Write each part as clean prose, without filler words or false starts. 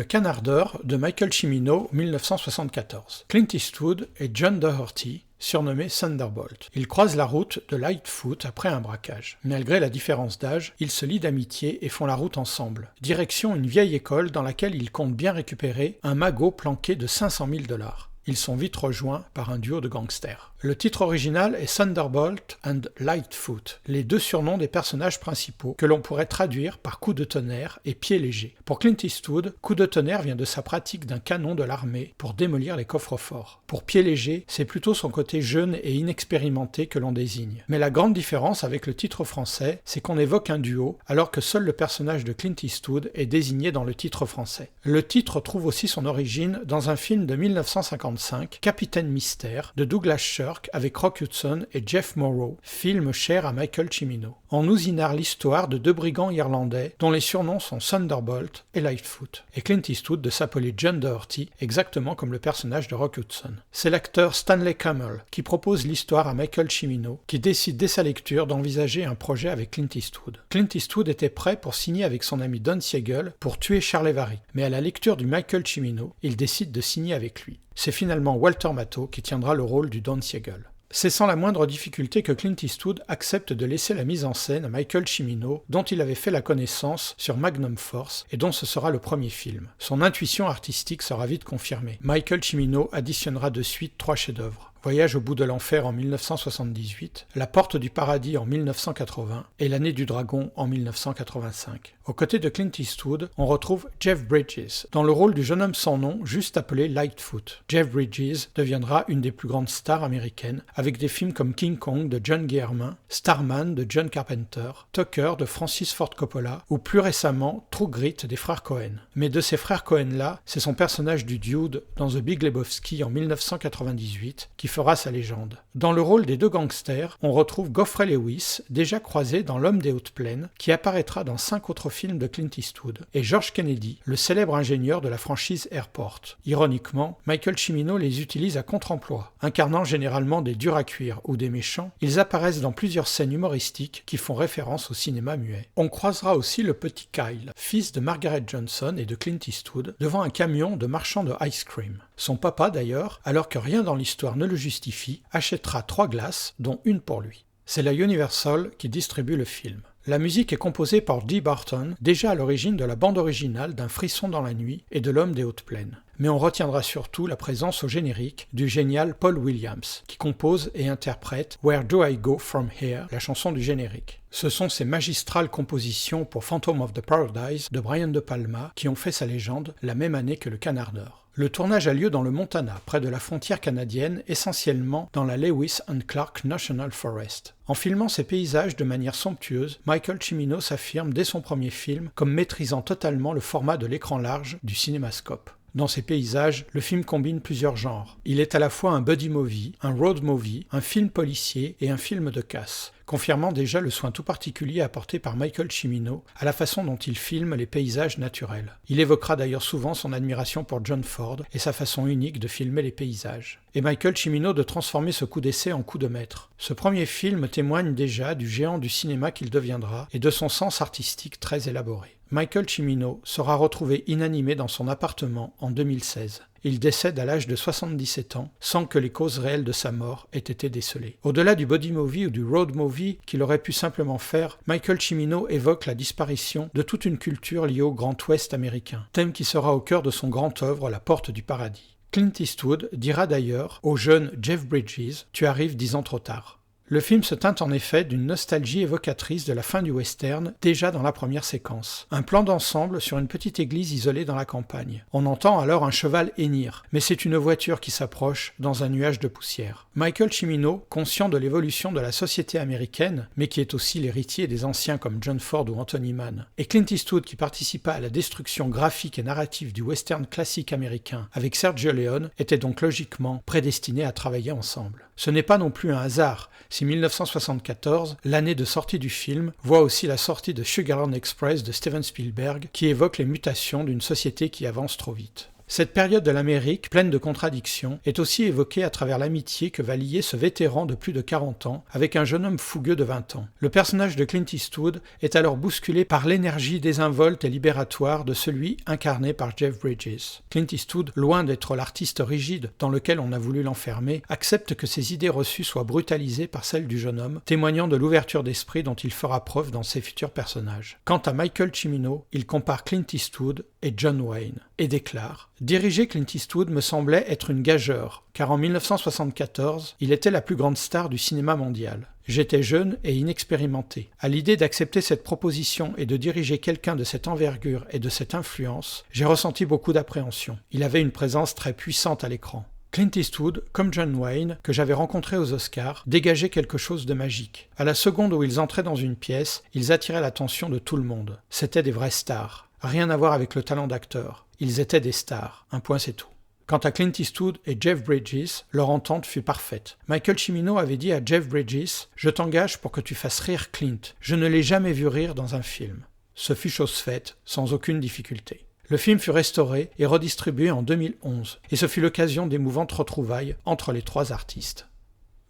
Canardeur de Michael Cimino, 1974. Clint Eastwood et John Doherty, surnommé Thunderbolt. Ils croisent la route de Lightfoot après un braquage. Malgré la différence d'âge, ils se lient d'amitié et font la route ensemble. Direction une vieille école dans laquelle ils comptent bien récupérer un magot planqué de 500 000 $. Ils sont vite rejoints par un duo de gangsters. Le titre original est Thunderbolt and Lightfoot, les deux surnoms des personnages principaux que l'on pourrait traduire par coup de tonnerre et pied léger. Pour Clint Eastwood, coup de tonnerre vient de sa pratique d'un canon de l'armée pour démolir les coffres-forts. Pour pied léger, c'est plutôt son côté jeune et inexpérimenté que l'on désigne. Mais la grande différence avec le titre français, c'est qu'on évoque un duo alors que seul le personnage de Clint Eastwood est désigné dans le titre français. Le titre trouve aussi son origine dans un film de 1955, Capitaine Mystère, de Douglas Sirk avec Rock Hudson et Jeff Morrow, film cher à Michael Cimino. On nous y narre l'histoire de deux brigands irlandais dont les surnoms sont Thunderbolt et Lightfoot, et Clint Eastwood de s'appeler John Doherty, exactement comme le personnage de Rock Hudson. C'est l'acteur Stanley Kamel qui propose l'histoire à Michael Cimino, qui décide dès sa lecture d'envisager un projet avec Clint Eastwood. Clint Eastwood était prêt pour signer avec son ami Don Siegel pour tuer Charles Vary, mais à la lecture du Michael Cimino, il décide de signer avec lui. C'est finalement Walter Matthau qui tiendra le rôle du Don Siegel. C'est sans la moindre difficulté que Clint Eastwood accepte de laisser la mise en scène à Michael Cimino, dont il avait fait la connaissance sur Magnum Force et dont ce sera le premier film. Son intuition artistique sera vite confirmée. Michael Cimino additionnera de suite 3 chefs-d'œuvre. Voyage au bout de l'enfer en 1978, La porte du paradis en 1980 et L'année du dragon en 1985. Aux côtés de Clint Eastwood, on retrouve Jeff Bridges, dans le rôle du jeune homme sans nom, juste appelé Lightfoot. Jeff Bridges deviendra une des plus grandes stars américaines, avec des films comme King Kong de John Guillermin, Starman de John Carpenter, Tucker de Francis Ford Coppola, ou plus récemment True Grit des frères Coen. Mais de ces frères Coen-là, c'est son personnage du Dude dans The Big Lebowski en 1998 qui fera sa légende. Dans le rôle des deux gangsters, on retrouve Geoffrey Lewis, déjà croisé dans L'homme des hautes plaines, qui apparaîtra dans 5 autres films de Clint Eastwood, et George Kennedy, le célèbre ingénieur de la franchise Airport. Ironiquement, Michael Cimino les utilise à contre-emploi. Incarnant généralement des durs à cuire ou des méchants, ils apparaissent dans plusieurs scènes humoristiques qui font référence au cinéma muet. On croisera aussi le petit Kyle, fils de Margaret Johnson et de Clint Eastwood, devant un camion de marchands de ice cream. Son papa d'ailleurs, alors que rien dans l'histoire ne le justifie, achètera 3 glaces, dont une pour lui. C'est la Universal qui distribue le film. La musique est composée par Dee Barton, déjà à l'origine de la bande originale d'Un frisson dans la nuit et de L'homme des hautes plaines. Mais on retiendra surtout la présence au générique du génial Paul Williams, qui compose et interprète Where Do I Go From Here, la chanson du générique. Ce sont ces magistrales compositions pour Phantom of the Paradise de Brian De Palma qui ont fait sa légende la même année que Le Canardeur. Le tournage a lieu dans le Montana, près de la frontière canadienne, essentiellement dans la Lewis and Clark National Forest. En filmant ces paysages de manière somptueuse, Michael Cimino s'affirme dès son premier film comme maîtrisant totalement le format de l'écran large du cinémascope. Dans ces paysages, le film combine plusieurs genres. Il est à la fois un buddy movie, un road movie, un film policier et un film de casse, confirmant déjà le soin tout particulier apporté par Michael Cimino à la façon dont il filme les paysages naturels. Il évoquera d'ailleurs souvent son admiration pour John Ford et sa façon unique de filmer les paysages. Et Michael Cimino de transformer ce coup d'essai en coup de maître. Ce premier film témoigne déjà du géant du cinéma qu'il deviendra et de son sens artistique très élaboré. Michael Cimino sera retrouvé inanimé dans son appartement en 2016. Il décède à l'âge de 77 ans, sans que les causes réelles de sa mort aient été décelées. Au-delà du body movie ou du road movie qu'il aurait pu simplement faire, Michael Cimino évoque la disparition de toute une culture liée au Grand Ouest américain, thème qui sera au cœur de son grand œuvre La porte du paradis. Clint Eastwood dira d'ailleurs au jeune Jeff Bridges « Tu arrives 10 ans trop tard ». Le film se teinte en effet d'une nostalgie évocatrice de la fin du western, déjà dans la première séquence. Un plan d'ensemble sur une petite église isolée dans la campagne. On entend alors un cheval hennir, mais c'est une voiture qui s'approche dans un nuage de poussière. Michael Cimino, conscient de l'évolution de la société américaine, mais qui est aussi l'héritier des anciens comme John Ford ou Anthony Mann, et Clint Eastwood qui participa à la destruction graphique et narrative du western classique américain avec Sergio Leone, étaient donc logiquement prédestinés à travailler ensemble. Ce n'est pas non plus un hasard si 1974, l'année de sortie du film, voit aussi la sortie de Sugarland Express de Steven Spielberg qui évoque les mutations d'une société qui avance trop vite. Cette période de l'Amérique, pleine de contradictions, est aussi évoquée à travers l'amitié que va lier ce vétéran de plus de 40 ans avec un jeune homme fougueux de 20 ans. Le personnage de Clint Eastwood est alors bousculé par l'énergie désinvolte et libératoire de celui incarné par Jeff Bridges. Clint Eastwood, loin d'être l'artiste rigide dans lequel on a voulu l'enfermer, accepte que ses idées reçues soient brutalisées par celles du jeune homme, témoignant de l'ouverture d'esprit dont il fera preuve dans ses futurs personnages. Quant à Michael Cimino, il compare Clint Eastwood et John Wayne, et déclare « Diriger Clint Eastwood me semblait être une gageure, car en 1974, il était la plus grande star du cinéma mondial. J'étais jeune et inexpérimenté. À l'idée d'accepter cette proposition et de diriger quelqu'un de cette envergure et de cette influence, j'ai ressenti beaucoup d'appréhension. Il avait une présence très puissante à l'écran. » Clint Eastwood, comme John Wayne, que j'avais rencontré aux Oscars, dégageait quelque chose de magique. À la seconde où ils entraient dans une pièce, ils attiraient l'attention de tout le monde. C'étaient des vrais stars. Rien à voir avec le talent d'acteur. Ils étaient des stars. Un point, c'est tout. Quant à Clint Eastwood et Jeff Bridges, leur entente fut parfaite. Michael Cimino avait dit à Jeff Bridges « Je t'engage pour que tu fasses rire Clint. Je ne l'ai jamais vu rire dans un film. » Ce fut chose faite, sans aucune difficulté. Le film fut restauré et redistribué en 2011, et ce fut l'occasion d'émouvantes retrouvailles entre les trois artistes.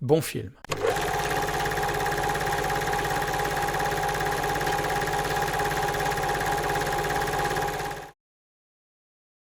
Bon film.